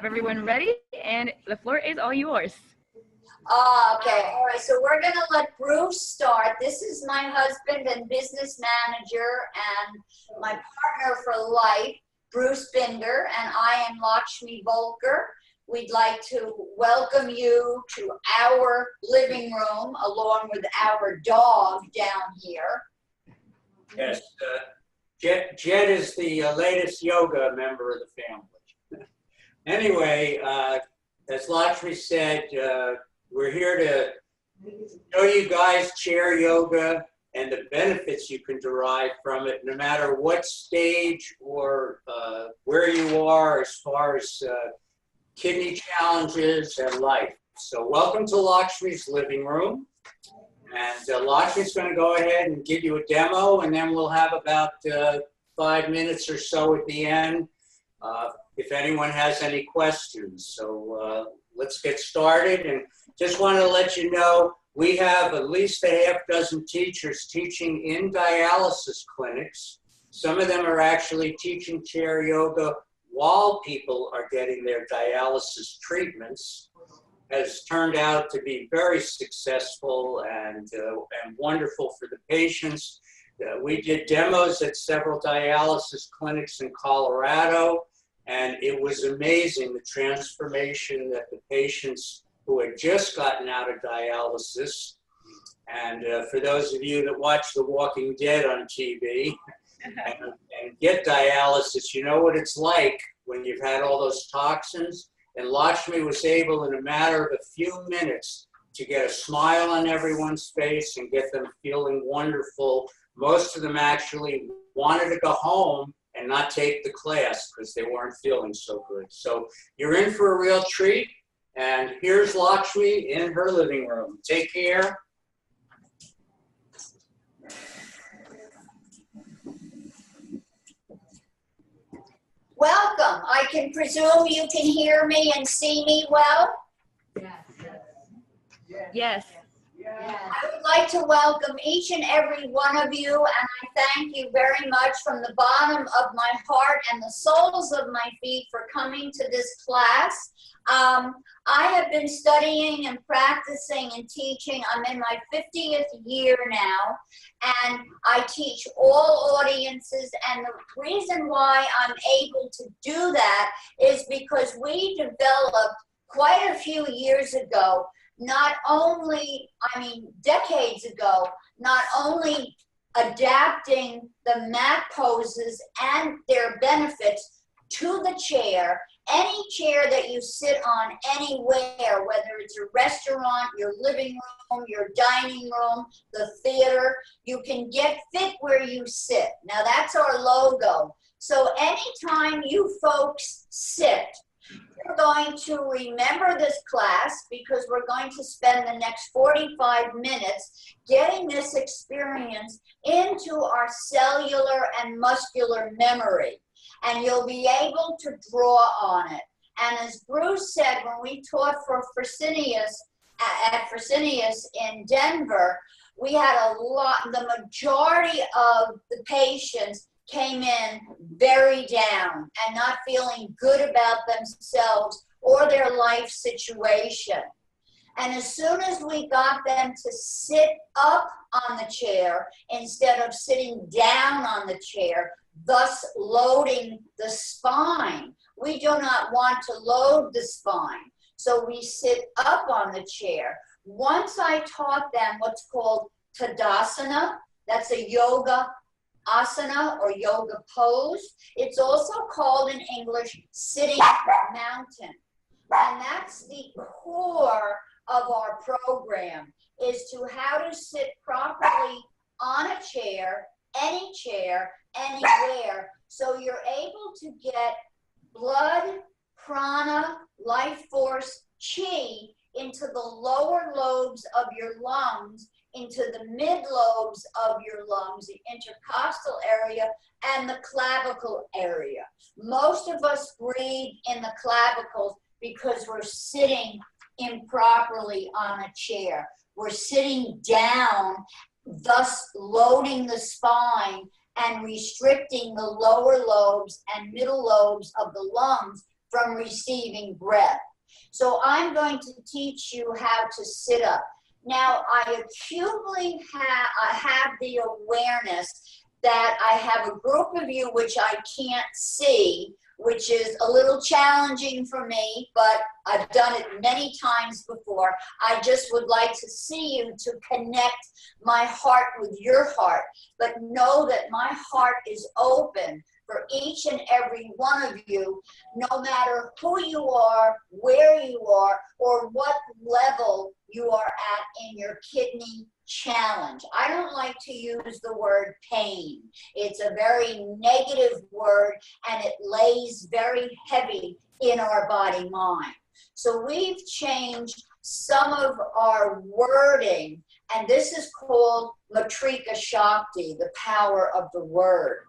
everyone ready, and the floor is all yours. Okay, all right, so we're gonna let Bruce start. This is my husband and business manager and my partner for life, Bruce Binder, and I am Lakshmi Volker. We'd like to welcome you to our living room along with our dog down here. Yes, Jed is the latest yoga member of the family. Anyway, as Lakshmi said, we're here to show you guys chair yoga and the benefits you can derive from it, no matter what stage or where you are as far as kidney challenges and life. So welcome to Lakshmi's living room. And Lakshmi's going to go ahead and give you a demo, and then we'll have about 5 minutes or so at the end if anyone has any questions. So let's get started. And just want to let you know, we have at least a half dozen teachers teaching in dialysis clinics. Some of them are actually teaching chair yoga while people are getting their dialysis treatments. Has turned out to be very successful and wonderful for the patients. We did demos at several dialysis clinics in Colorado, and it was amazing the transformation that the patients who had just gotten out of dialysis, and for those of you that watch The Walking Dead on TV and get dialysis, you know what it's like when you've had all those toxins. And Lakshmi was able, in a matter of a few minutes, to get a smile on everyone's face and get them feeling wonderful. Most of them actually wanted to go home and not take the class because they weren't feeling so good. So you're in for a real treat. And here's Lakshmi in her living room. Take care. Welcome. I can presume you can hear me and see me well? Yes. I would like to welcome each and every one of you, and I thank you very much from the bottom of my heart and the soles of my feet for coming to this class. I have been studying and practicing and teaching. I'm in my 50th year now, and I teach all audiences, and the reason why I'm able to do that is because we developed quite a few years ago, not only, decades ago, not only adapting the mat poses and their benefits to the chair. Any chair that you sit on anywhere, whether it's a restaurant, your living room, your dining room, the theater, you can get fit where you sit. Now that's our logo. So anytime you folks sit, you're going to remember this class because we're going to spend the next 45 minutes getting this experience into our cellular and muscular memory. And you'll be able to draw on it. And as Bruce said, when we taught for Fresenius, at Fresenius in Denver, we had the majority of the patients came in very down and not feeling good about themselves or their life situation. And as soon as we got them to sit up on the chair instead of sitting down on the chair, thus loading the spine. We do not want to load the spine. So we sit up on the chair. Once I taught them what's called Tadasana, that's a yoga asana or yoga pose. It's also called in English sitting mountain. And that's the core of our program, is to how to sit properly on a chair, anywhere, so you're able to get blood, prana, life force, chi into the lower lobes of your lungs, into the mid lobes of your lungs, the intercostal area, and the clavicle area. Most of us breathe in the clavicles because we're sitting improperly on a chair. We're sitting down, thus loading the spine and restricting the lower lobes and middle lobes of the lungs from receiving breath. So I'm going to teach you how to sit up. Now, I acutely have the awareness that I have a group of you which I can't see, which is a little challenging for me, but I've done it many times before. I just would like to see you to connect my heart with your heart, but know that my heart is open for each and every one of you, no matter who you are, where you are, or what level you are at in your kidney challenge. I don't like to use the word pain. It's a very negative word and it lays very heavy in our body mind. So we've changed some of our wording, and this is called Matrika Shakti, the power of the word.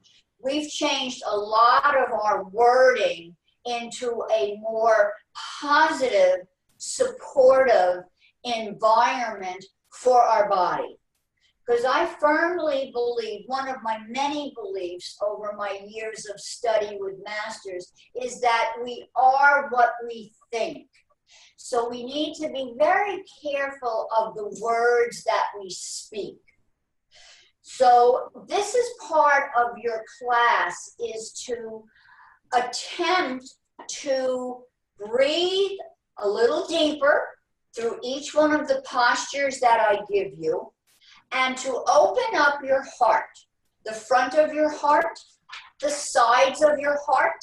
We've changed a lot of our wording into a more positive, supportive environment for our body. Because I firmly believe, one of my many beliefs over my years of study with masters, is that we are what we think. So we need to be very careful of the words that we speak. So this is part of your class, is to attempt to breathe a little deeper through each one of the postures that I give you, and to open up your heart, the front of your heart, the sides of your heart,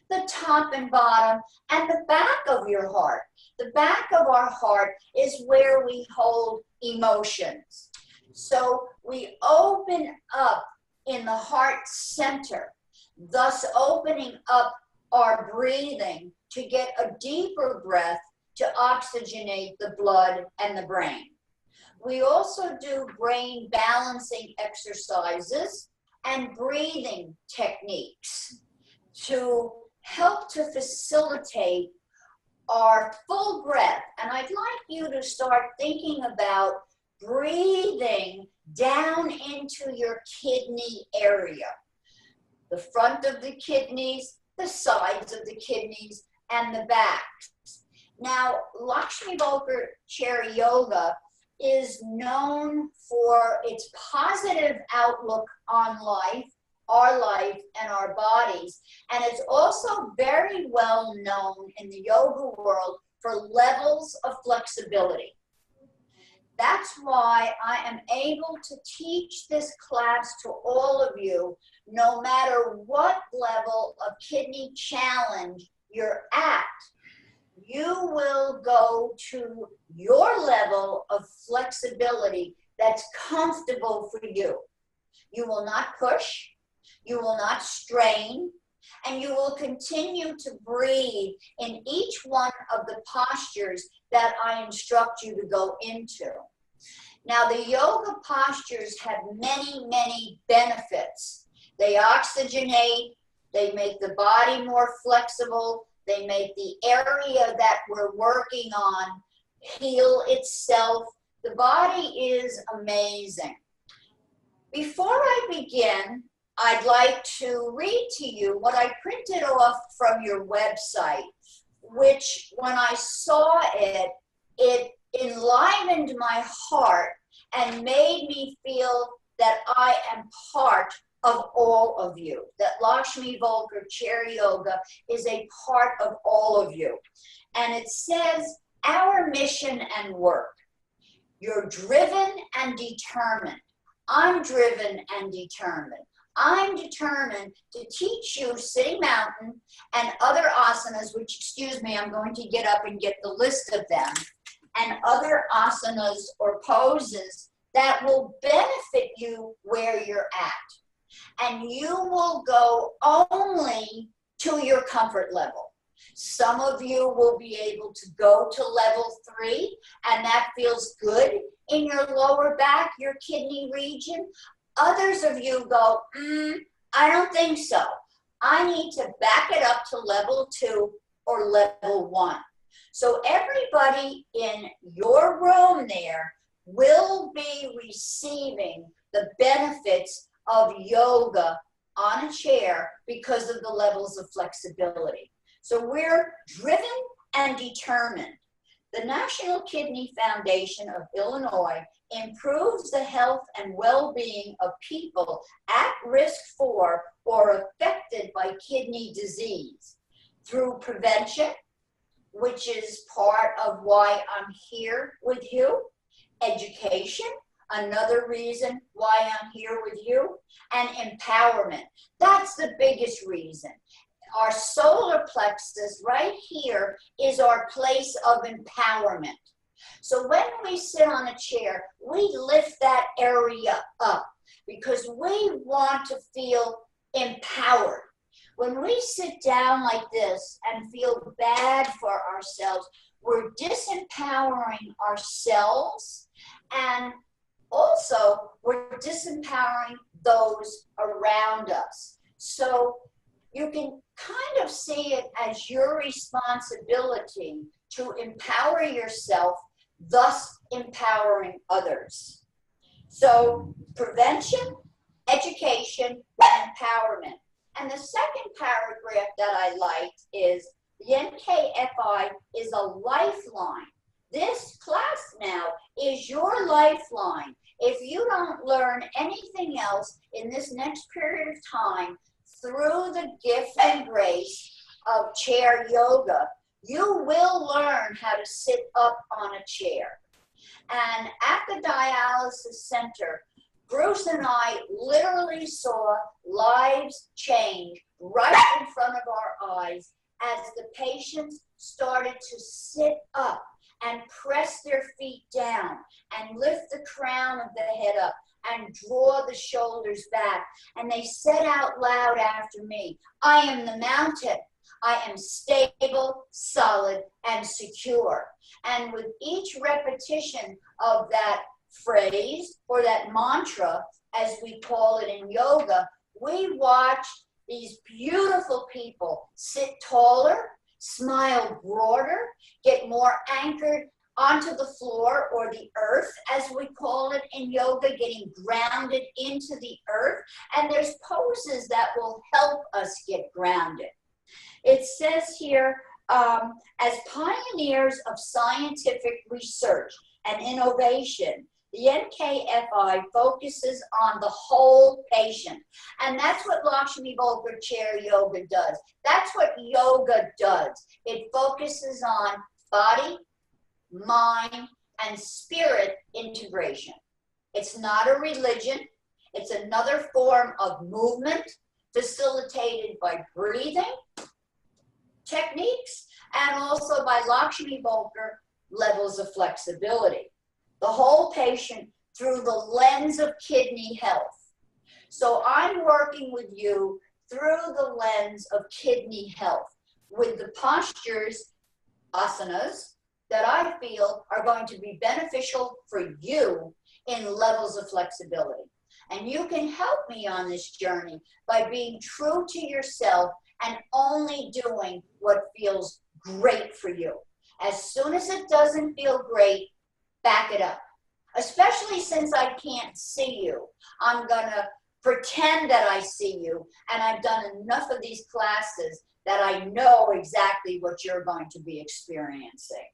the top and bottom, and the back of your heart. The back of our heart is where we hold emotions. So we open up in the heart center, thus opening up our breathing to get a deeper breath to oxygenate the blood and the brain. We also do brain balancing exercises and breathing techniques to help to facilitate our full breath. And I'd like you to start thinking about breathing down into your kidney area, the front of the kidneys, the sides of the kidneys, and the backs. Now, Lakshmi Volker Chair Yoga is known for its positive outlook on life, and our bodies. And it's also very well known in the yoga world for levels of flexibility. That's why I am able to teach this class to all of you, no matter what level of kidney challenge you're at. You will go to your level of flexibility that's comfortable for you. You will not push, you will not strain, and you will continue to breathe in each one of the postures that I instruct you to go into. Now, the yoga postures have many, many benefits. They oxygenate, they make the body more flexible, they make the area that we're working on heal itself. The body is amazing. Before I begin, I'd like to read to you what I printed off from your website, which when I saw it, it enlivened my heart and made me feel that I am part of all of you, that Lakshmi Volker Chair Yoga is a part of all of you. And it says, our mission and work. You're driven and determined. I'm driven and determined. I'm determined to teach you sitting mountain and other asanas, which, excuse me, I'm going to get up and get the list of them, and other asanas or poses that will benefit you where you're at. And you will go only to your comfort level. Some of you will be able to go to level 3, and that feels good in your lower back, your kidney region. Others of you go, I don't think so. I need to back it up to level 2 or level 1. So everybody in your room there will be receiving the benefits of yoga on a chair because of the levels of flexibility. So we're driven and determined. The National Kidney Foundation of Illinois improves the health and well-being of people at risk for or affected by kidney disease through prevention, which is part of why I'm here with you, education, another reason why I'm here with you, and empowerment. That's the biggest reason. Our solar plexus right here is our place of empowerment. So when we sit on a chair, we lift that area up because we want to feel empowered. When we sit down like this and feel bad for ourselves, we're disempowering ourselves, and also we're disempowering those around us. So you can kind of see it as your responsibility to empower yourself, thus empowering others. So prevention, education, and empowerment. And the second paragraph that I liked is the NKFI is a lifeline. This class now is your lifeline. If you don't learn anything else in this next period of time through the gift and grace of chair yoga, you will learn how to sit up on a chair. And at the dialysis center, Bruce and I literally saw lives change right in front of our eyes as the patients started to sit up and press their feet down and lift the crown of the head up and draw the shoulders back. And they said out loud after me, I am the mountain. I am stable, solid, and secure. And with each repetition of that phrase or that mantra, as we call it in yoga, we watch these beautiful people sit taller, smile broader, get more anchored onto the floor or the earth, as we call it in yoga, getting grounded into the earth. And there's poses that will help us get grounded. It says here, as pioneers of scientific research and innovation, the NKFI focuses on the whole patient. And that's what Lakshmi Volkar Chair Yoga does. That's what yoga does. It focuses on body, mind, and spirit integration. It's not a religion. It's another form of movement facilitated by breathing techniques and also by Lakshmi Volkar levels of flexibility. The whole patient through the lens of kidney health. So I'm working with you through the lens of kidney health with the postures, asanas, that I feel are going to be beneficial for you in levels of flexibility. And you can help me on this journey by being true to yourself and only doing what feels great for you. As soon as it doesn't feel great, back it up. Especially since I can't see you, I'm gonna pretend that I see you, and I've done enough of these classes that I know exactly what you're going to be experiencing.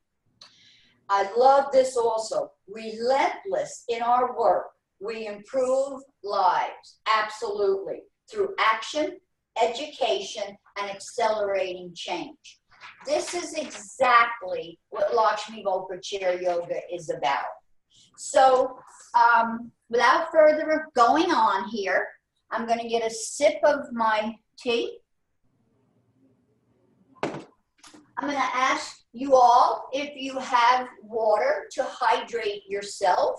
I love this also. Relentless in our work, we improve lives, absolutely, through action, education, and accelerating change. This is exactly what Lakshmi Volkar Chair Yoga is about. So without further going on here, I'm going to get a sip of my tea. I'm going to ask you all if you have water to hydrate yourself,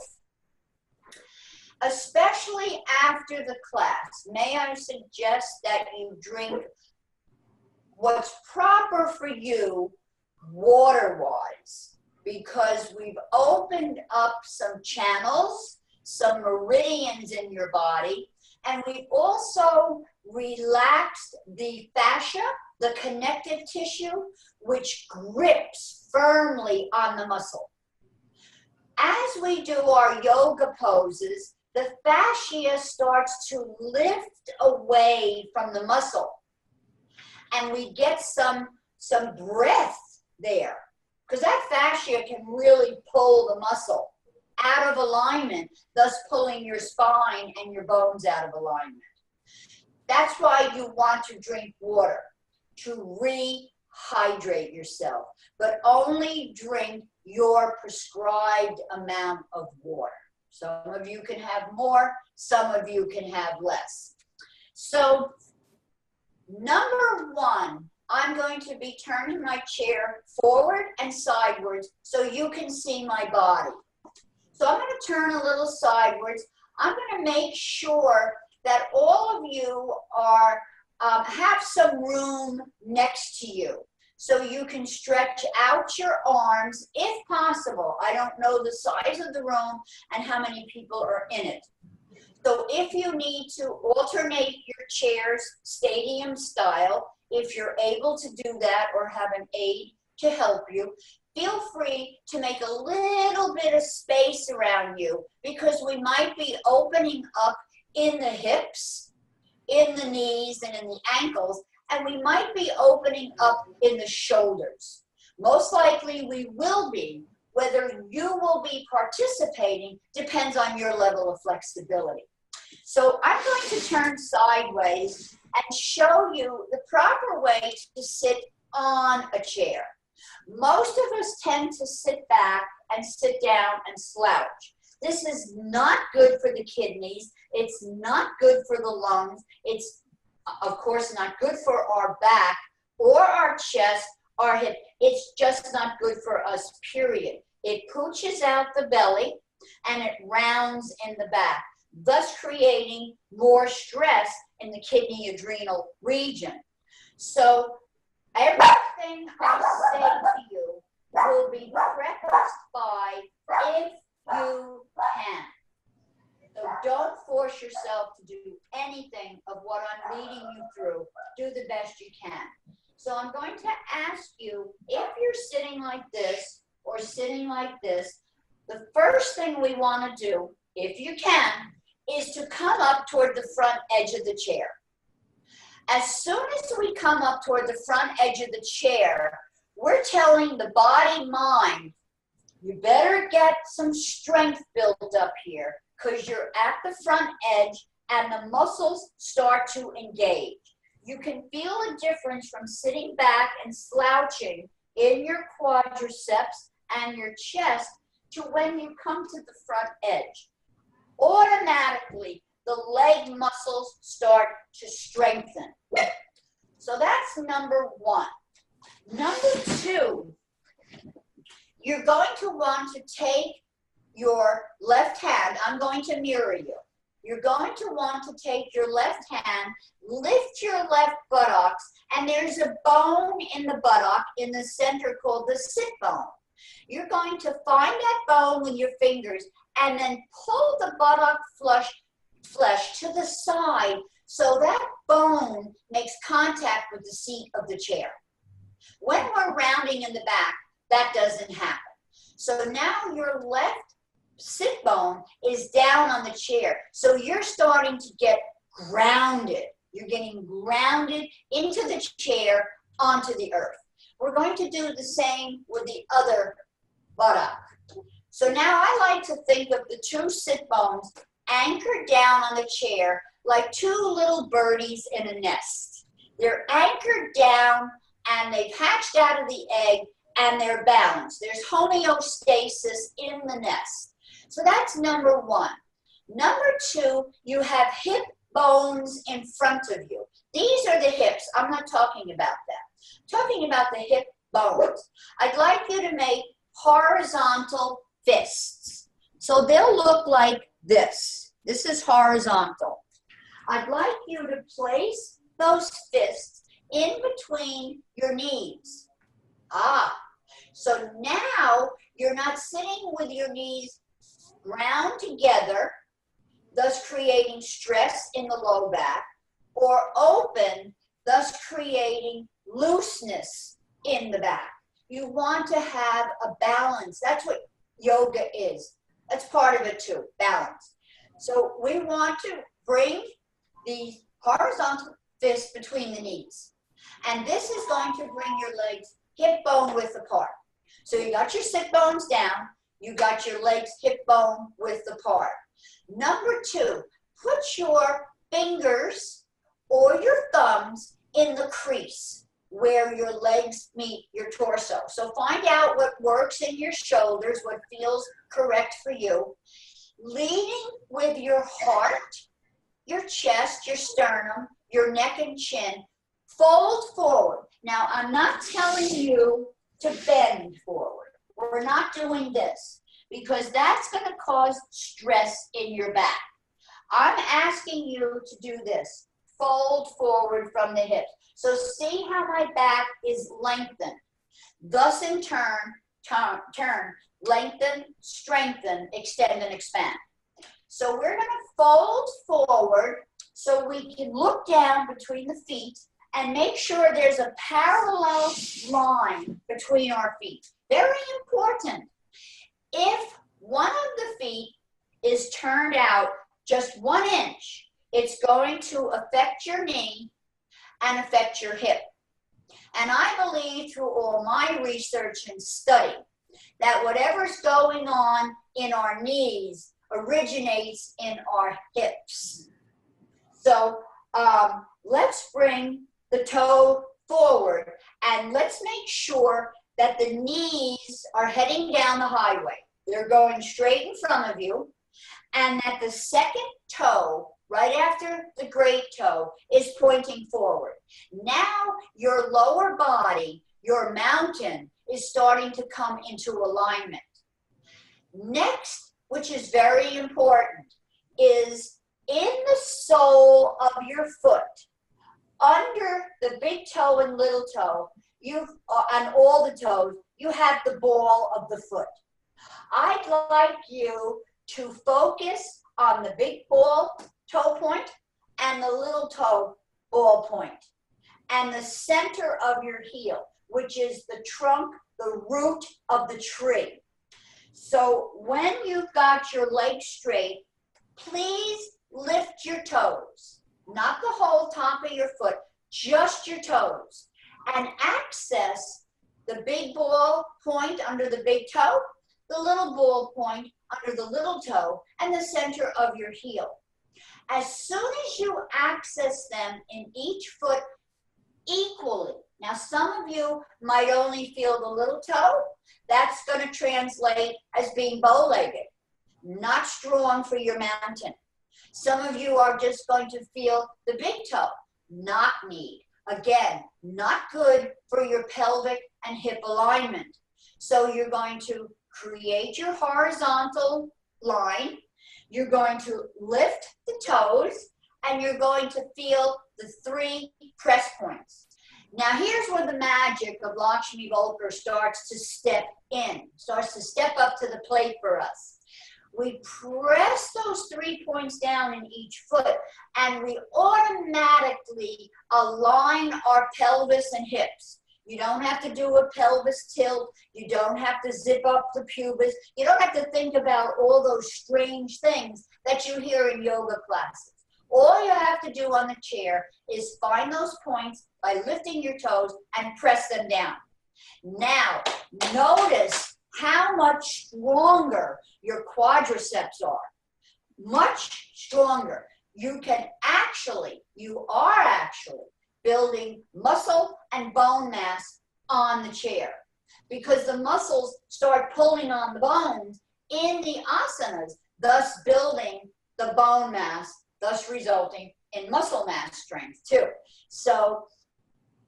especially after the class. May I suggest that you drink what's proper for you water-wise, because we've opened up some channels, some meridians in your body, and we've also relaxed the fascia, the connective tissue, which grips firmly on the muscle. As we do our yoga poses, the fascia starts to lift away from the muscle, and we get some some breath there, because that fascia can really pull the muscle out of alignment, thus pulling your spine and your bones out of alignment. That's why you want to drink water, to rehydrate yourself, but only drink your prescribed amount of water. Some of you can have more, some of you can have less. So, number one, I'm going to be turning my chair forward and sideways so you can see my body. So I'm going to turn a little sideways. I'm going to make sure that all of you are have some room next to you so you can stretch out your arms if possible. I don't know the size of the room and how many people are in it. So if you need to alternate your chairs stadium style, if you're able to do that or have an aide to help you, feel free to make a little bit of space around you, because we might be opening up in the hips, in the knees, and in the ankles, and we might be opening up in the shoulders. Most likely we will be. Whether you will be participating depends on your level of flexibility. So I'm going to turn sideways and show you the proper way to sit on a chair. Most of us tend to sit back and sit down and slouch. This is not good for the kidneys. It's not good for the lungs. It's, of course, not good for our back or our chest, our hip. It's just not good for us, period. It pooches out the belly and it rounds in the back, thus creating more stress in the kidney adrenal region. So everything I say to you will be prefaced by if you can. So don't force yourself to do anything of what I'm leading you through. Do the best you can. So I'm going to ask you, if you're sitting like this or sitting like this, the first thing we want to do, if you can, is to come up toward the front edge of the chair. As soon as we come up toward the front edge of the chair, we're telling the body mind, you better get some strength built up here, because you're at the front edge and the muscles start to engage. You can feel a difference from sitting back and slouching in your quadriceps and your chest to when you come to the front edge. Automatically, the leg muscles start to strengthen. So that's number one. Number two, you're going to want to take your left hand. I'm going to mirror you. You're going to want to take your left hand, lift your left buttocks, and there's a bone in the buttock in the center called the sit bone. You're going to find that bone with your fingers and then pull the buttock flesh to the side so that bone makes contact with the seat of the chair. When we're rounding in the back, that doesn't happen. So now your left sit bone is down on the chair. So you're starting to get grounded. You're getting grounded into the chair, onto the earth. We're going to do the same with the other buttock. So now I like to think of the two sit bones anchored down on the chair like two little birdies in a nest. They're anchored down and they've hatched out of the egg and they're balanced. There's homeostasis in the nest. So that's number one. Number two, you have hip bones in front of you. These are the hips. I'm not talking about that. I'm talking about the hip bones. I'd like you to make horizontal fists. So they'll look like this. This is horizontal. I'd like you to place those fists in between your knees. So now you're not sitting with your knees ground together, thus creating stress in the low back, or open, thus creating looseness in the back. You want to have a balance. That's what yoga is. That's part of it too, balance. So we want to bring the horizontal fist between the knees. And this is going to bring your legs hip bone width apart. So you got your sit bones down, you got your legs hip bone width apart. Number 2, put your fingers or your thumbs in the crease where your legs meet your torso. So find out what works in your shoulders, what feels correct for you. Leading with your heart, your chest, your sternum, your neck and chin, fold forward. Now, I'm not telling you to bend forward. We're not doing this because that's going to cause stress in your back. I'm asking you to do this. Fold forward from the hips. So see how my back is lengthened. Thus in turn, lengthen, strengthen, extend, and expand. So we're going to fold forward so we can look down between the feet and make sure there's a parallel line between our feet. Very important. If one of the feet is turned out just 1 inch, it's going to affect your knee and affect your hip. And I believe through all my research and study that whatever's going on in our knees originates in our hips. So let's bring the toe forward and let's make sure that the knees are heading down the highway. They're going straight in front of you, and that the second toe, right after the great toe, is pointing forward. Now your lower body, your mountain, is starting to come into alignment. Next, which is very important, is in the sole of your foot, under the big toe and little toe, and all the toes, you have the ball of the foot. I'd like you to focus on the big ball toe point and the little toe ball point, and the center of your heel, which is the trunk, the root of the tree. So when you've got your legs straight, please lift your toes, not the whole top of your foot, just your toes, and access the big ball point under the big toe, the little ball point under the little toe, and the center of your heel. As soon as you access them in each foot equally, now some of you might only feel the little toe, that's going to translate as being bow-legged, not strong for your mountain. Some of you are just going to feel the big toe, not need. Again, not good for your pelvic and hip alignment. So you're going to create your horizontal line, you're going to lift the toes, and you're going to feel the 3 press points. Now here's where the magic of Lakshmi Volker starts to step in, starts to step up to the plate for us. We press those 3 points down in each foot, and we automatically align our pelvis and hips. You don't have to do a pelvis tilt. You don't have to zip up the pubis. You don't have to think about all those strange things that you hear in yoga classes. All you have to do on the chair is find those points by lifting your toes and press them down. Now, notice how much stronger your quadriceps are. Much stronger. You are actually building muscle and bone mass on the chair, because the muscles start pulling on the bones in the asanas, thus building the bone mass, thus resulting in muscle mass strength too. So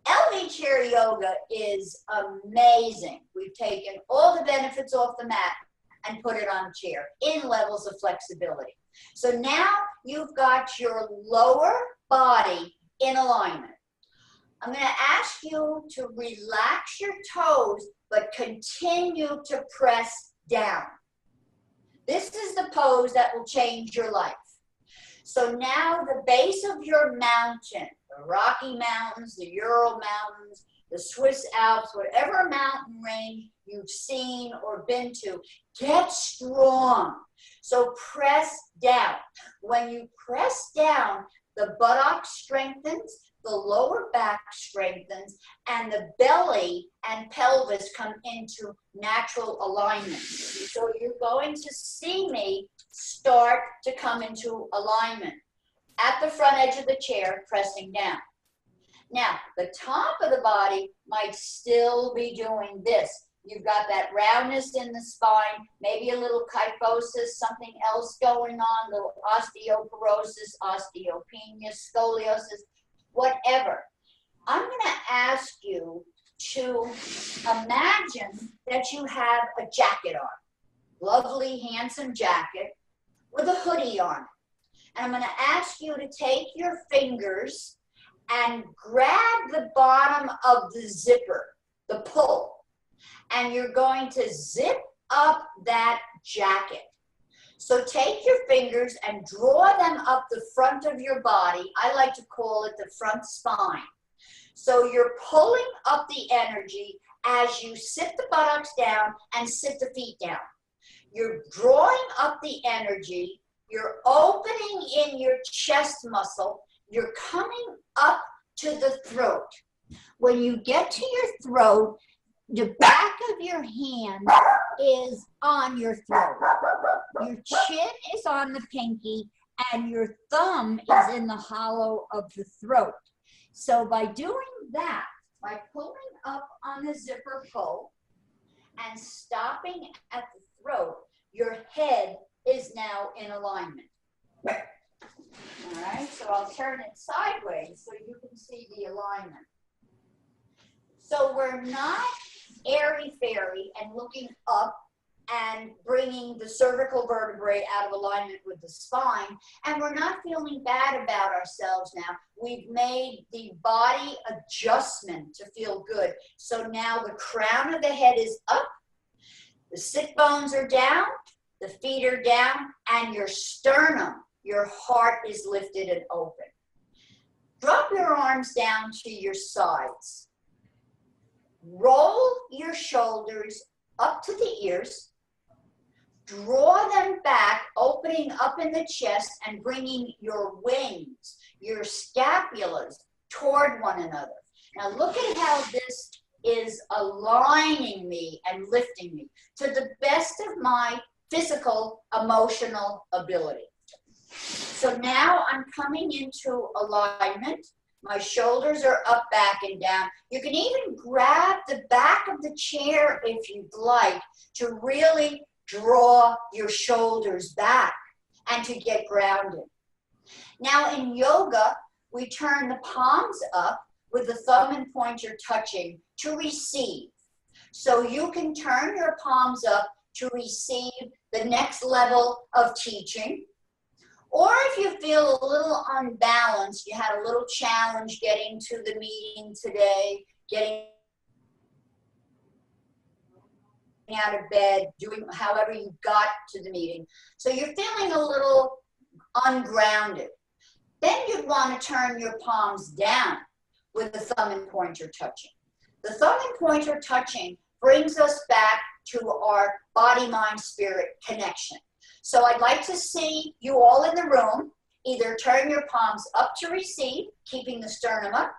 LV chair yoga is amazing. We've taken all the benefits off the mat and put it on a chair in levels of flexibility. So now you've got your lower body in alignment. I'm going to ask you to relax your toes, but continue to press down. This is the pose that will change your life. So now the base of your mountain, the Rocky Mountains, the Ural Mountains, the Swiss Alps, whatever mountain range you've seen or been to, get strong. So press down. When you press down, The buttocks strengthens, the lower back strengthens, and the belly and pelvis come into natural alignment. So you're going to see me start to come into alignment at the front edge of the chair, pressing down. Now, the top of the body might still be doing this. You've got that roundness in the spine, maybe a little kyphosis, something else going on, little osteoporosis, osteopenia, scoliosis, whatever. I'm going to ask you to imagine that you have a jacket on, lovely, handsome jacket with a hoodie on. And I'm going to ask you to take your fingers and grab the bottom of the zipper, the pull, and you're going to zip up that jacket. So take your fingers and draw them up the front of your body. I like to call it the front spine. So you're pulling up the energy as you sit the buttocks down and sit the feet down. You're drawing up the energy. You're opening in your chest muscle. You're coming up to the throat. When you get to your throat, the back of your hand is on your throat. Your chin is on the pinky, and your thumb is in the hollow of the throat. So by doing that, by pulling up on the zipper pull and stopping at the throat, your head is now in alignment. All right, so I'll turn it sideways so you can see the alignment. So we're not airy-fairy and looking up and bringing the cervical vertebrae out of alignment with the spine, and we're not feeling bad about ourselves now. We've made the body adjustment to feel good. So now the crown of the head is up, the sit bones are down, the feet are down, and your sternum, your heart is lifted and open. Drop your arms down to your sides. Roll your shoulders up to the ears. Draw them back, opening up in the chest and bringing your wings, your scapulas toward one another. Now look at how this is aligning me and lifting me to the best of my physical, emotional ability. So now I'm coming into alignment. My shoulders are up, back, and down. You can even grab the back of the chair if you'd like to really draw your shoulders back and to get grounded. Now in yoga, we turn the palms up with the thumb and pointer touching to receive. So you can turn your palms up to receive the next level of teaching. Or if you feel a little unbalanced, you had a little challenge getting to the meeting today, getting out of bed, doing however you got to the meeting. So you're feeling a little ungrounded. Then you'd want to turn your palms down with the thumb and pointer touching. The thumb and pointer touching brings us back to our body, mind, spirit connection. So I'd like to see you all in the room either turn your palms up to receive, keeping the sternum up,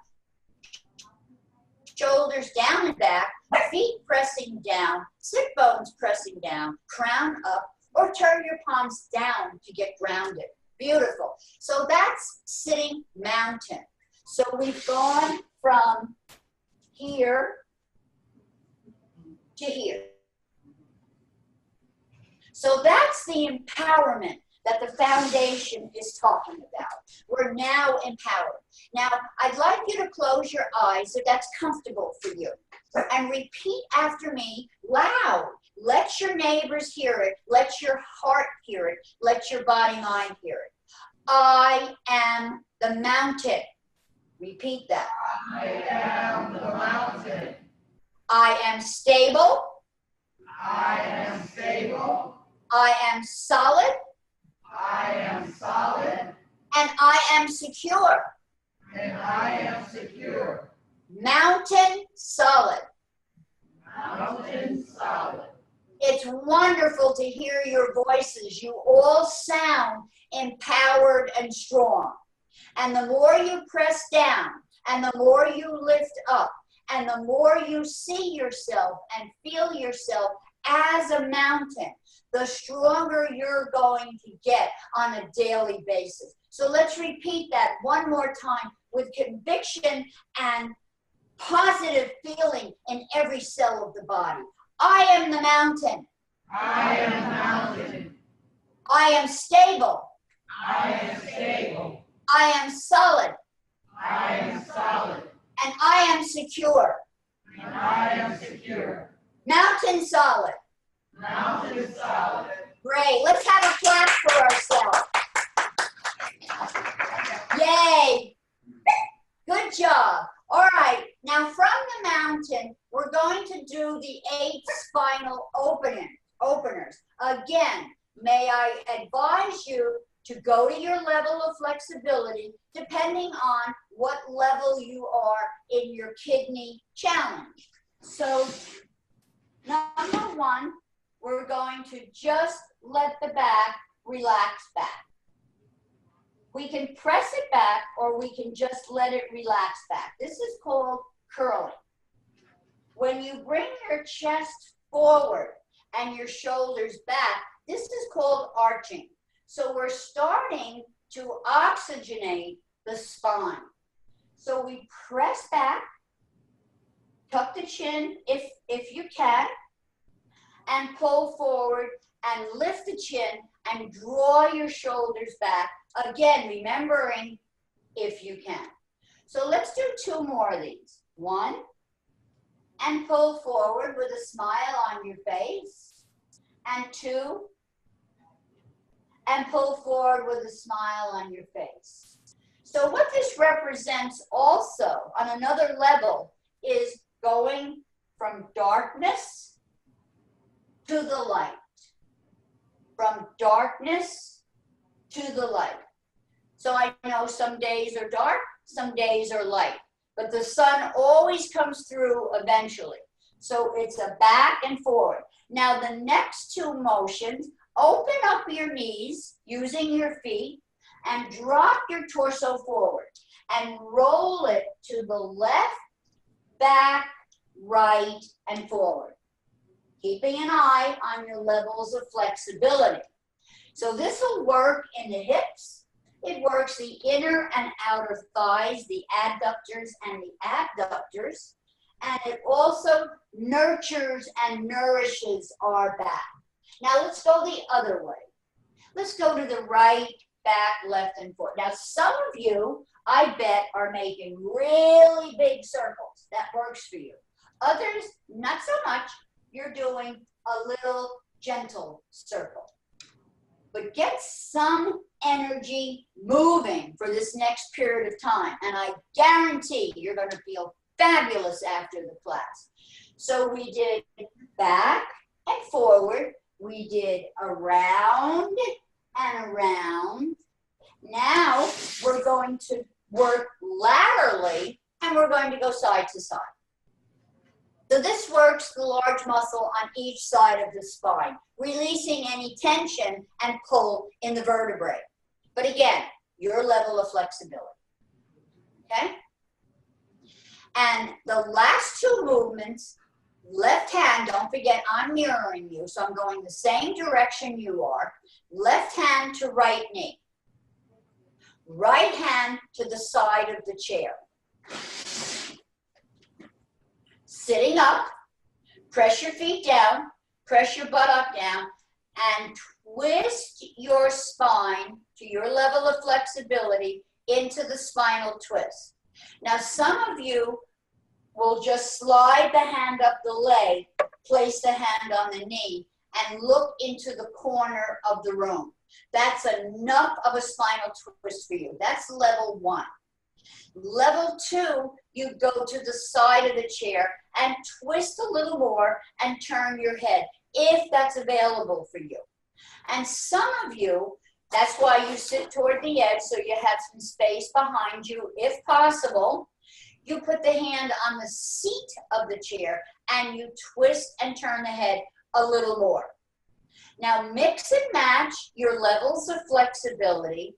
shoulders down and back, feet pressing down, sit bones pressing down, crown up, or turn your palms down to get grounded. Beautiful. So that's sitting mountain. So we've gone from here to here. So that's the empowerment that the foundation is talking about. We're now empowered. Now, I'd like you to close your eyes so that's comfortable for you. And repeat after me loud. Let your neighbors hear it. Let your heart hear it. Let your body, mind hear it. I am the mountain. Repeat that. I am the mountain. I am stable. I am stable. I am solid. I am solid. And I am secure. And I am secure. Mountain solid. Mountain solid. It's wonderful to hear your voices. You all sound empowered and strong. And the more you press down, and the more you lift up, and the more you see yourself and feel yourself as a mountain, the stronger you're going to get on a daily basis. So let's repeat that one more time with conviction and positive feeling in every cell of the body. I am the mountain. I am the mountain. I am stable. I am stable. I am solid. I am solid. And I am secure. And I am secure. Mountain solid. Mountain solid. Great. Let's have a clap for ourselves. Yay. Good job. All right. Now from the mountain, we're going to do the 8 spinal openers. Again, may I advise you to go to your level of flexibility depending on what level you are in your kidney challenge. So number 1, we're going to just let the back relax back. We can press it back or we can just let it relax back. This is called curling. When you bring your chest forward and your shoulders back, this is called arching. So we're starting to oxygenate the spine. So we press back, tuck the chin if you can, and pull forward and lift the chin and draw your shoulders back. Again, remembering if you can. So let's do 2 more of these. 1, and pull forward with a smile on your face. And 2, and pull forward with a smile on your face. So what this represents also on another level is going from darkness to the light. From darkness to the light. So I know some days are dark, some days are light, but the sun always comes through eventually. So it's a back and forward. Now the next 2 motions, open up your knees using your feet and drop your torso forward and roll it to the left, back, right, and forward. Keeping an eye on your levels of flexibility. So this will work in the hips. It works the inner and outer thighs, the adductors and the abductors. And it also nurtures and nourishes our back. Now let's go the other way. Let's go to the right, back, left, and forward. Now some of you, I bet, are making really big circles. That works for you. Others, not so much. You're doing a little gentle circle. But get some energy moving for this next period of time. And I guarantee you're going to feel fabulous after the class. So we did back and forward. We did around and around. Now we're going to work laterally and we're going to go side to side. So this works the large muscle on each side of the spine, releasing any tension and pull in the vertebrae. But again, your level of flexibility, okay? And the last 2 movements, left hand, don't forget I'm mirroring you, so I'm going the same direction you are. Left hand to right knee. Right hand to the side of the chair. Sitting up, press your feet down, press your buttock down, and twist your spine to your level of flexibility into the spinal twist. Now, some of you will just slide the hand up the leg, place the hand on the knee, and look into the corner of the room. That's enough of a spinal twist for you. That's level 1. Level 2, you go to the side of the chair and twist a little more and turn your head, if that's available for you. And some of you, that's why you sit toward the edge so you have some space behind you, if possible. You put the hand on the seat of the chair and you twist and turn the head a little more. Now mix and match your levels of flexibility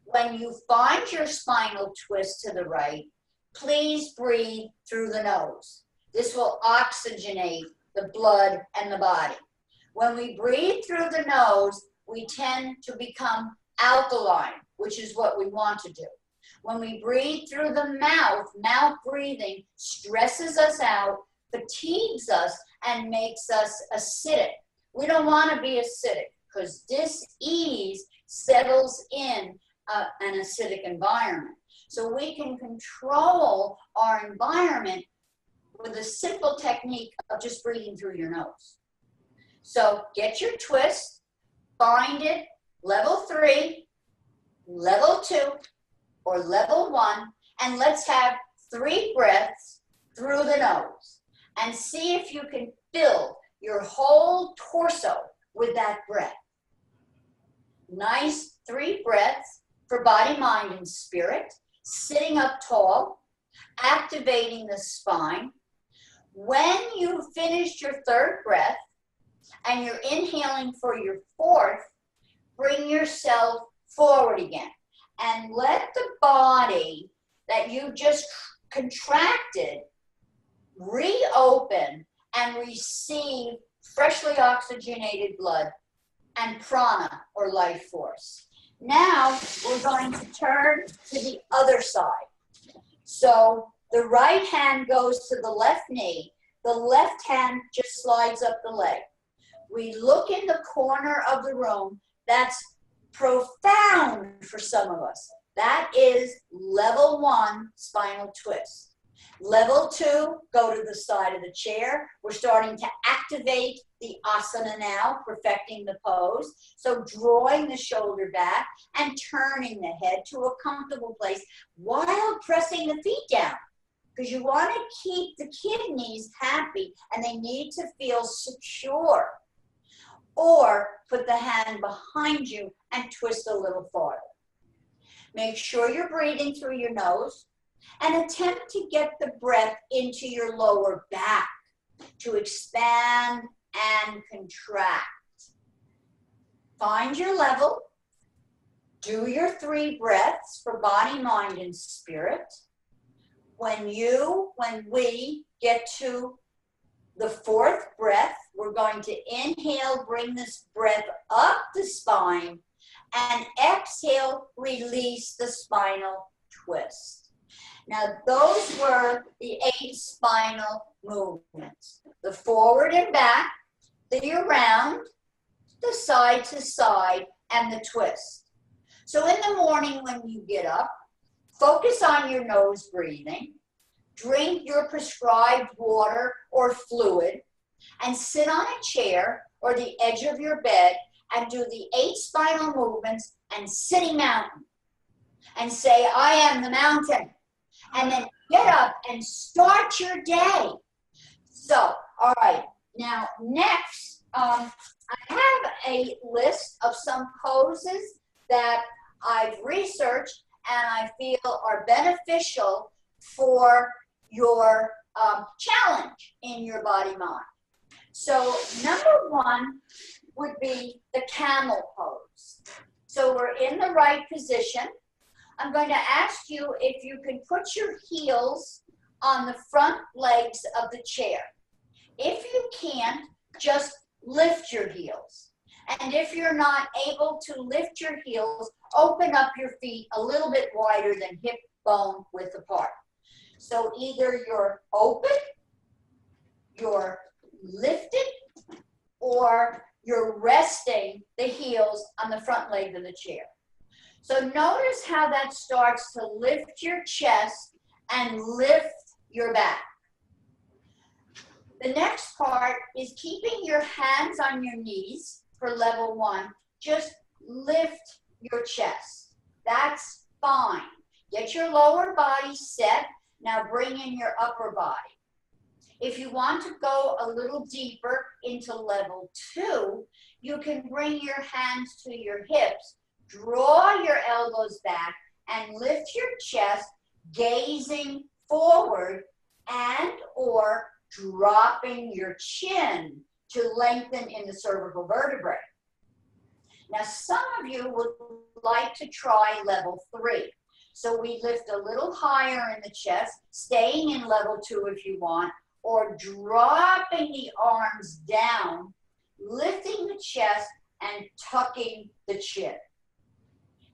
When you find your spinal twist to the right, please breathe through the nose. This will oxygenate the blood and the body. When we breathe through the nose, we tend to become alkaline, which is what we want to do. When we breathe through the mouth breathing stresses us out, fatigues us, and makes us acidic. We don't want to be acidic because dis-ease settles in an acidic environment. So we can control our environment with a simple technique of just breathing through your nose. So get your twist, find it, level 3, level 2, or level 1, and let's have 3 breaths through the nose and see if you can fill your whole torso with that breath. Nice 3 breaths for body, mind, and spirit, sitting up tall, activating the spine. When you've finished your 3rd breath and you're inhaling for your 4th, bring yourself forward again and let the body that you just contracted reopen and receive freshly oxygenated blood and prana, or life force. Now we're going to turn to the other side. So the right hand goes to the left knee. The left hand just slides up the leg. We look in the corner of the room. That's profound for some of us. That is level 1 spinal twist. Level 2, go to the side of the chair. We're starting to activate the asana now, perfecting the pose. So drawing the shoulder back and turning the head to a comfortable place while pressing the feet down. Because you want to keep the kidneys happy and they need to feel secure. Or put the hand behind you and twist a little farther. Make sure you're breathing through your nose and attempt to get the breath into your lower back to expand and contract. Find your level. Do your 3 breaths for body, mind, and spirit. When we get to the 4th breath, we're going to inhale, bring this breath up the spine, and exhale, release the spinal twist. Now, those were the 8 spinal movements. The forward and back, the around, the side to side, and the twist. So in the morning when you get up, focus on your nose breathing, drink your prescribed water or fluid, and sit on a chair or the edge of your bed and do the 8 spinal movements and sitting mountain. And say, I am the mountain. And then get up and start your day. So, all right, now next, I have a list of some poses that I've researched and I feel are beneficial for your challenge in your body-mind. So number 1 would be the camel pose. So we're in the right position. I'm going to ask you if you can put your heels on the front legs of the chair. If you can't, just lift your heels. And if you're not able to lift your heels, open up your feet a little bit wider than hip bone width apart. So either you're open, you're lifted, or you're resting the heels on the front leg of the chair. So notice how that starts to lift your chest and lift your back. The next part is keeping your hands on your knees for level 1. Just lift your chest. That's fine. Get your lower body set. Now bring in your upper body. If you want to go a little deeper into level 2, you can bring your hands to your hips, draw your elbows back, and lift your chest, gazing forward and or dropping your chin to lengthen in the cervical vertebrae. Now, some of you would like to try level 3. So we lift a little higher in the chest, staying in level 2 if you want, or dropping the arms down, lifting the chest and tucking the chin.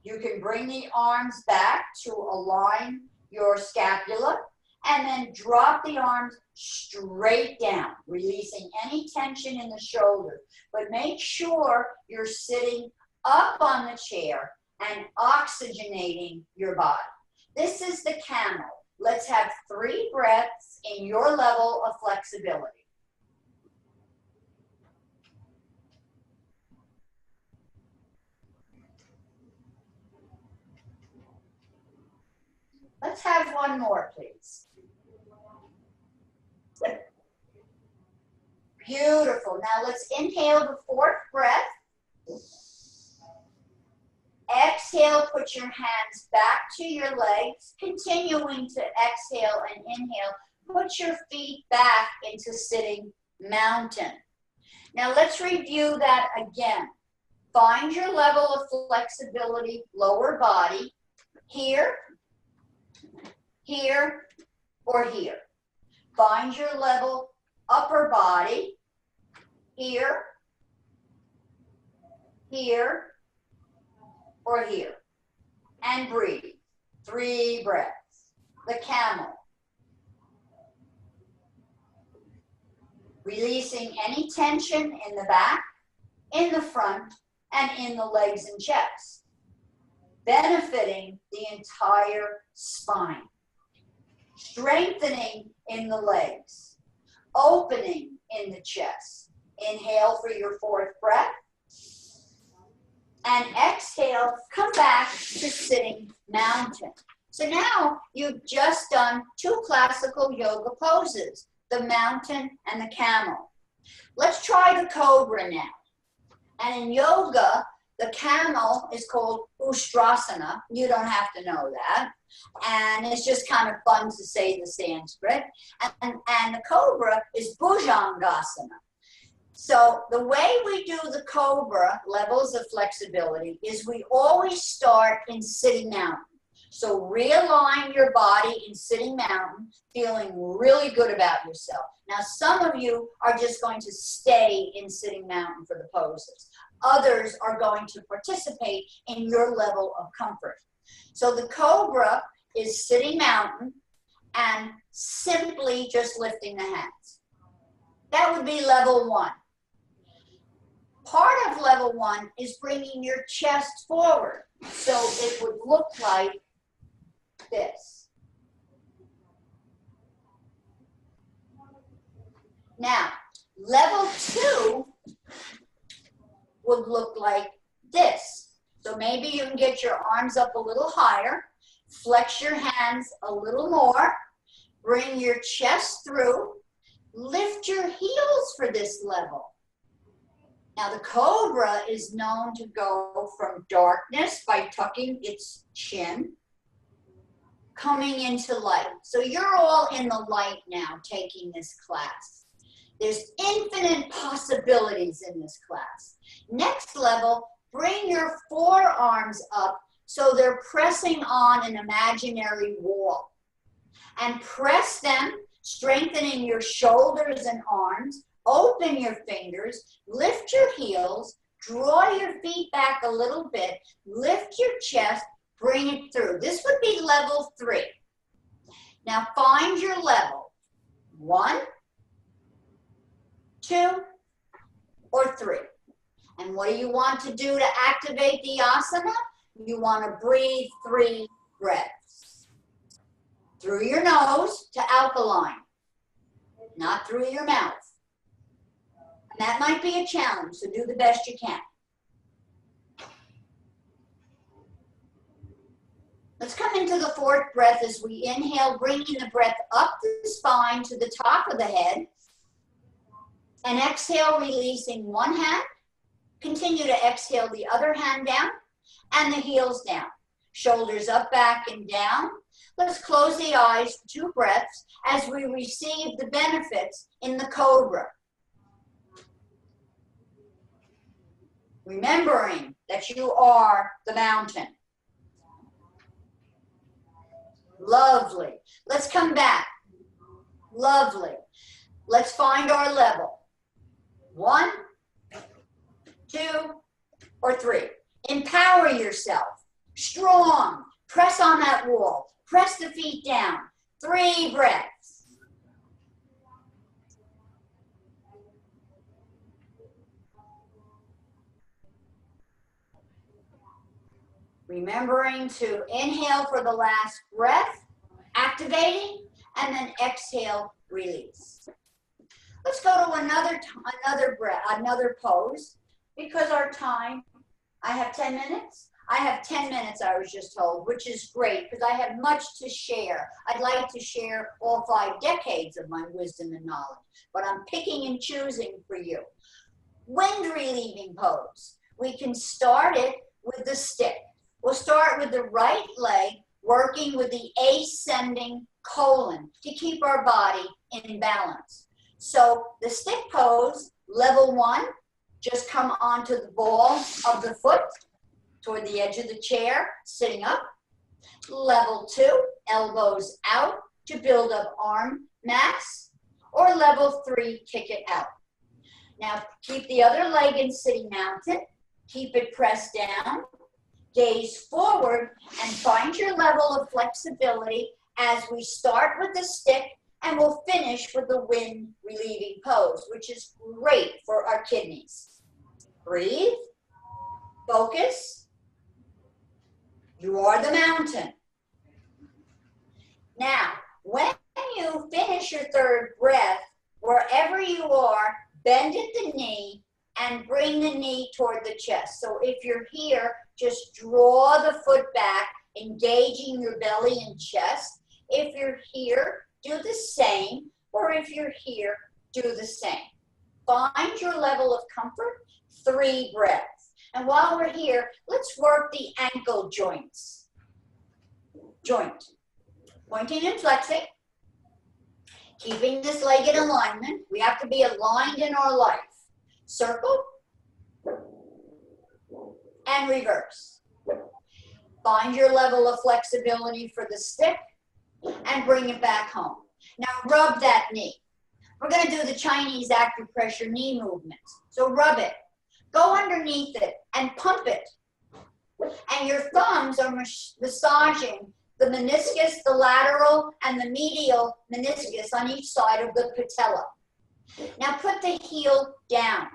You can bring the arms back to align your scapula and then drop the arms straight down, releasing any tension in the shoulder. But make sure you're sitting up on the chair and oxygenating your body. This is the camel. Let's have 3 breaths in your level of flexibility. Let's have one more, please. Beautiful. Now let's inhale the 4th breath. Exhale, put your hands back to your legs, continuing to exhale and inhale. Put your feet back into sitting mountain. Now let's review that again. Find your level of flexibility, lower body, here, here, or here. Find your level, upper body, here, here, or here. And breathe. 3 breaths. The camel. Releasing any tension in the back, in the front, and in the legs and chest. Benefiting the entire spine. Strengthening in the legs. Opening in the chest. Inhale for your 4th breath. And exhale, come back to sitting mountain. So now you've just done 2 classical yoga poses, the mountain and the camel. Let's try the cobra now. And in yoga, the camel is called Ustrasana. You don't have to know that. And it's just kind of fun to say the Sanskrit. And the cobra is Bhujangasana. So the way we do the cobra, levels of flexibility, is we always start in sitting mountain. So realign your body in sitting mountain, feeling really good about yourself. Now, some of you are just going to stay in sitting mountain for the poses. Others are going to participate in your level of comfort. So the cobra is sitting mountain and simply just lifting the hands. That would be level 1. Part of level 1 is bringing your chest forward. So it would look like this. Now, level 2 would look like this. So maybe you can get your arms up a little higher, flex your hands a little more, bring your chest through, lift your heels for this level. Now the cobra is known to go from darkness by tucking its chin, coming into light. So you're all in the light now taking this class. There's infinite possibilities in this class. Next level, bring your forearms up so they're pressing on an imaginary wall. And press them, strengthening your shoulders and arms. Open your fingers, lift your heels, draw your feet back a little bit, lift your chest, bring it through. This would be level 3. Now find your level. 1, 2, or 3. And what do you want to do to activate the asana? You want to breathe 3 breaths. Through your nose to alkaline, not through your mouth. And that might be a challenge, so do the best you can. Let's come into the 4th breath as we inhale, bringing the breath up the spine to the top of the head. And exhale, releasing one hand. Continue to exhale the other hand down and the heels down. Shoulders up, back, and down. Let's close the eyes for 2 breaths as we receive the benefits in the cobra. Remembering that you are the mountain. Lovely. Let's come back. Lovely. Let's find our level. 1, 2, or 3. Empower yourself. Strong. Press on that wall. Press the feet down. 3 breaths. Remembering to inhale for the last breath, activating, and then exhale, release. Let's go to another breath, another pose, because our time, I have 10 minutes. I have 10 minutes, I was just told, which is great because I have much to share. I'd like to share all 5 decades of my wisdom and knowledge, but I'm picking and choosing for you. Wind relieving pose. We can start it with the stick. We'll start with the right leg, working with the ascending colon to keep our body in balance. So the stick pose, level 1, just come onto the ball of the foot toward the edge of the chair, sitting up. Level 2, elbows out to build up arm mass. Or level 3, kick it out. Now keep the other leg in sitting mountain. Keep it pressed down. Gaze forward and find your level of flexibility as we start with the stick and we'll finish with the wind relieving pose, which is great for our kidneys. Breathe, focus. You are the mountain. Now, when you finish your 3rd breath, wherever you are, bend at the knee and bring the knee toward the chest. So if you're here, just draw the foot back, engaging your belly and chest. If you're here, do the same. Or if you're here, do the same. Find your level of comfort, 3 breaths. And while we're here, let's work the ankle joints. Joint. Pointing and flexing. Keeping this leg in alignment. We have to be aligned in our life. Circle. And reverse. Find your level of flexibility for the stick and bring it back home. Now rub that knee. We're going to do the Chinese acupressure knee movements. So rub it. Go underneath it and pump it. And your thumbs are massaging the meniscus, the lateral, and the medial meniscus on each side of the patella. Now put the heel down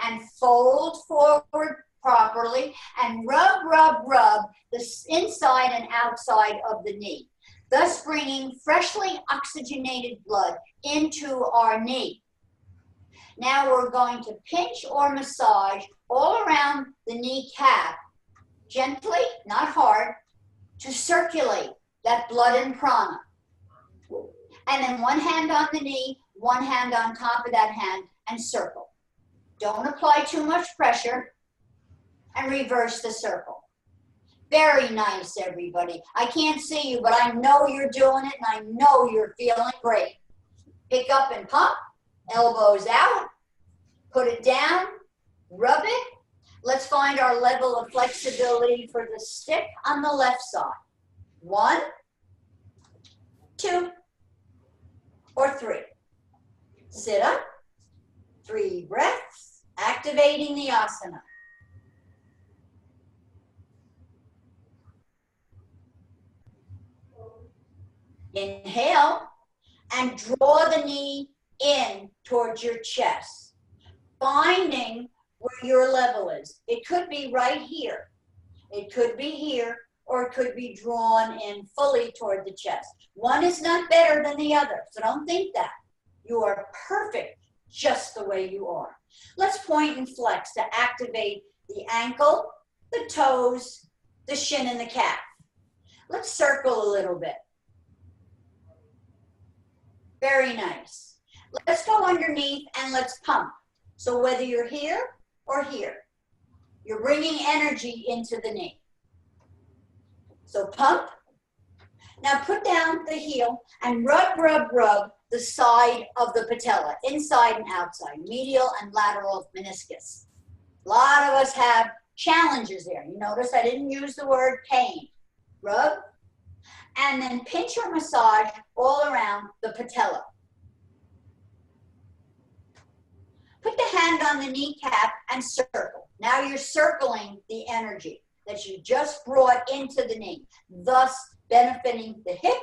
and fold forward properly and rub, rub, rub the inside and outside of the knee, thus bringing freshly oxygenated blood into our knee. Now we're going to pinch or massage all around the kneecap, gently, not hard, to circulate that blood and prana. And then one hand on the knee, one hand on top of that hand, and circle. Don't apply too much pressure, and reverse the circle. Very nice, everybody. I can't see you, but I know you're doing it, and I know you're feeling great. Pick up and pump, elbows out, put it down, rub it. Let's find our level of flexibility for the stick on the left side. 1, 2, or 3. Sit up, 3 breaths, activating the asana. Inhale and draw the knee in towards your chest, finding where your level is. It could be right here. It could be here, or it could be drawn in fully toward the chest. One is not better than the other, so don't think that. You are perfect just the way you are. Let's point and flex to activate the ankle, the toes, the shin, and the calf. Let's circle a little bit. Very nice. Let's go underneath and let's pump. So whether you're here or here, you're bringing energy into the knee. So pump. Now put down the heel and rub, rub, rub the side of the patella, inside and outside, medial and lateral meniscus. A lot of us have challenges there. You notice I didn't use the word pain. Rub, and then pinch or massage all around the patella. Put the hand on the kneecap and circle. Now you're circling the energy that you just brought into the knee, thus benefiting the hip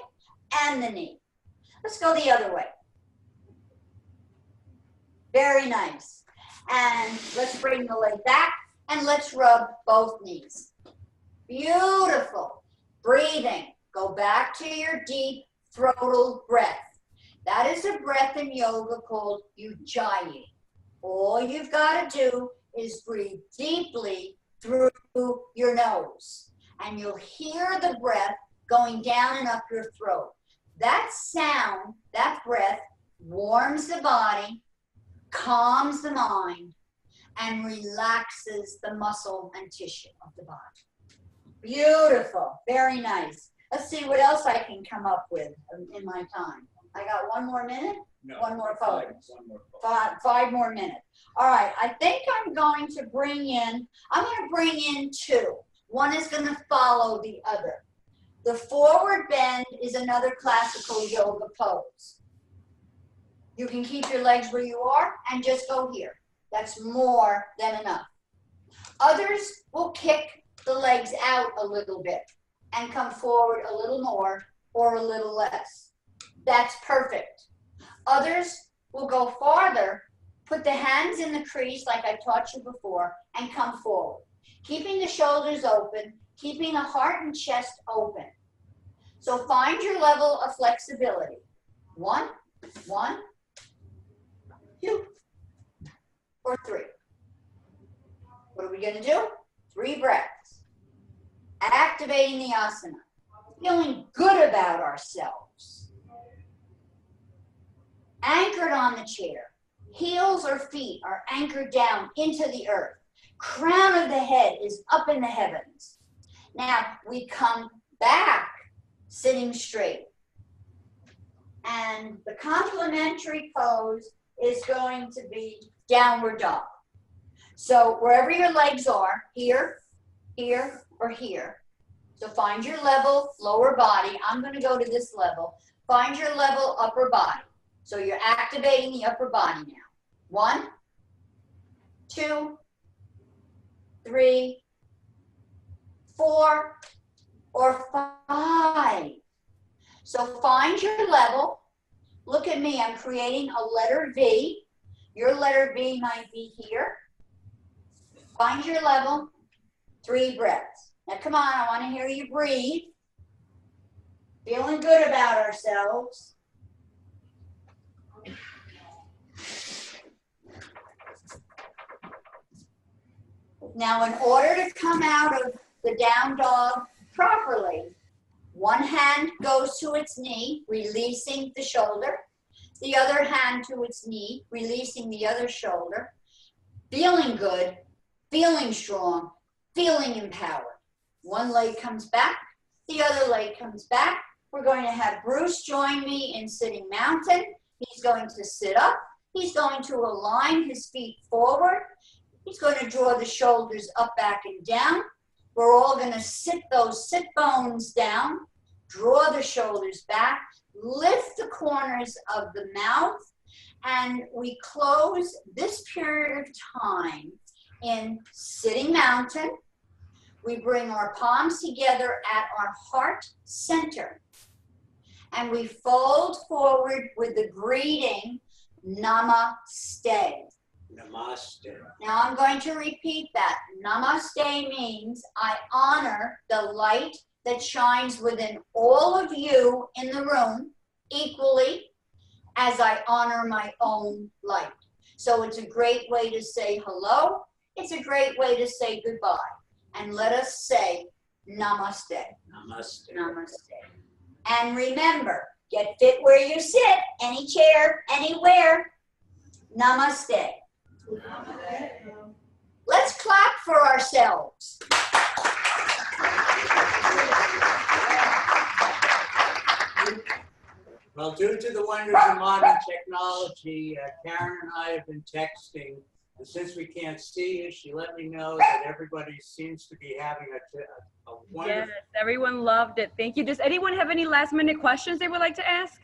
and the knee. Let's go the other way. Very nice. And let's bring the leg back and let's rub both knees. Beautiful. Breathing. Go back to your deep throatal breath. That is a breath in yoga called Ujjayi. All you've got to do is breathe deeply through your nose. And you'll hear the breath going down and up your throat. That sound, that breath, warms the body, calms the mind, and relaxes the muscle and tissue of the body. Beautiful. Very nice. Let's see what else I can come up with in my time. I got 1 more minute? No, one more pose. Five more. 5 more minutes. All right. I think I'm going to bring in 2. One is going to follow the other. The forward bend is another classical yoga pose. You can keep your legs where you are and just go here. That's more than enough. Others will kick the legs out a little bit and come forward a little more or a little less. That's perfect. Others will go farther, put the hands in the crease like I taught you before, and come forward. Keeping the shoulders open, keeping the heart and chest open. So find your level of flexibility. 1, 2, or 3. What are we going to do? 3 breaths. Activating the asana. Feeling good about ourselves. Anchored on the chair. Heels or feet are anchored down into the earth. Crown of the head is up in the heavens. Now we come back sitting straight. And the complementary pose is going to be downward dog. So wherever your legs are, here, here, or here. So find your level, lower body. I'm going to go to this level. Find your level, upper body. So you're activating the upper body now. 1, 2, 3, 4, or 5. So find your level. Look at me. I'm creating a letter V. Your letter V might be here. Find your level. 3 breaths. Now come on, I want to hear you breathe. Feeling good about ourselves. Now in order to come out of the down dog properly, one hand goes to its knee, releasing the shoulder. The other hand to its knee, releasing the other shoulder. Feeling good, feeling strong, feeling empowered. One leg comes back, the other leg comes back. We're going to have Bruce join me in sitting mountain. He's going to sit up. He's going to align his feet forward. He's going to draw the shoulders up, back, and down. We're all going to sit those sit bones down, draw the shoulders back, lift the corners of the mouth, and we close this period of time in sitting mountain. We bring our palms together at our heart center, and we fold forward with the greeting, Namaste. Namaste. Now I'm going to repeat that. Namaste means I honor the light that shines within all of you in the room equally as I honor my own light. So it's a great way to say hello. It's a great way to say goodbye. And let us say Namaste. Namaste. Namaste. And remember, get fit where you sit, any chair, anywhere. Namaste. Let's clap for ourselves. Well, due to the wonders of modern technology, Karen and I have been texting And since we can't see you, she let me know that everybody seems to be having a wonderful. Yes, everyone loved it. Thank you. Does anyone have any last minute questions they would like to ask?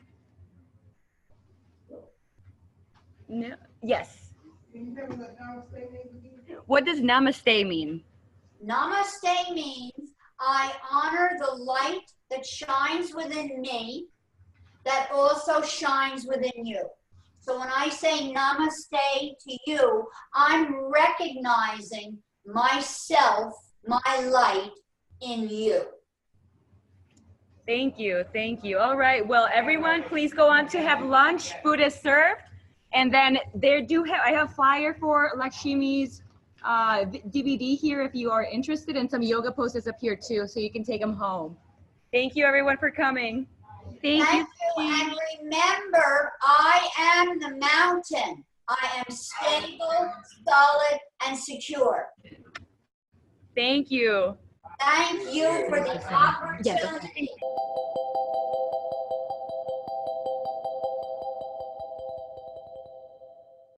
No. Yes. What does namaste mean? Namaste means I honor the light that shines within me that also shines within you. So when I say namaste to you, I'm recognizing myself, my light in you. Thank you. Thank you. All right. Well, everyone, please go on to have lunch. Food is served. And then I have a flyer for Lakshmi's DVD here if you are interested, and some yoga posters up here too, so you can take them home. Thank you everyone for coming. Thank you. And remember, I am the mountain. I am stable, solid, and secure. Thank you. Thank you for the opportunity. Yes.